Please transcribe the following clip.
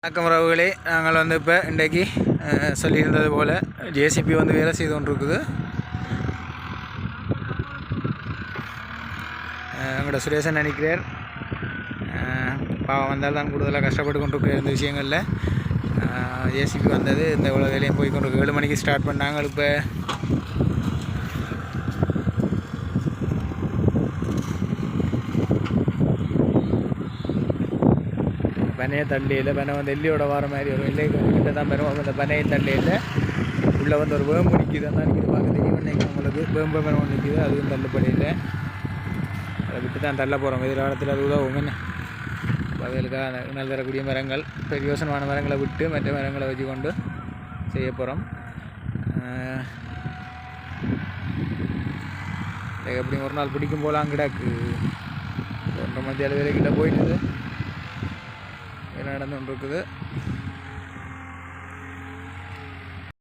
வணக்கம் உறவுகளே, நாங்கள் வந்து இப்போ இன்றைக்கு சொல்லியிருந்தது போல் ஜேசிபி வந்து வேலை செய்து கொண்டிருக்குது. எங்களோட சுரேசன் நினைக்கிறார் பாவம் வந்தால் தான் கூடுதலாக கஷ்டப்பட்டு கொண்டிருக்கிற இந்த விஷயங்களில் ஜேசிபி வந்தது. இந்த இவ்வளோ வேலையும் போய் கொண்டு 7 மணிக்கு ஸ்டார்ட் பண்ணாங்க. இப்போ பனையை தள்ளியில் பனை வந்து எல்லியோட வர மாதிரி ஒரு எல்லை கிட்ட தான் பெறுவோம். அந்த பனையை தள்ளியில் உள்ளே வந்து ஒரு வேம்பு நிற்கிது. அந்த நிற்கிது பார்க்க தெரியும். இன்றைக்கி உங்களுக்கு வேம்பு மரம் நிற்கிது, அதுவும் தள்ளுப்படையில் அதை விட்டு தான் தள்ள போகிறோம். எதிர்காலத்தில் அது உதவும். என்ன அதுகளுக்காக நல் தரக்கூடிய மரங்கள், பிரயோசனமான மரங்களை விட்டு மற்ற மரங்களை வச்சு கொண்டு செய்ய போகிறோம். எப்படி ஒரு நாள் பிடிக்கும் போலாம் கிடாக்கு 1:30 மணி வேலைக்கிட்ட போயிட்டு நடந்து கொண்டு இருக்குது.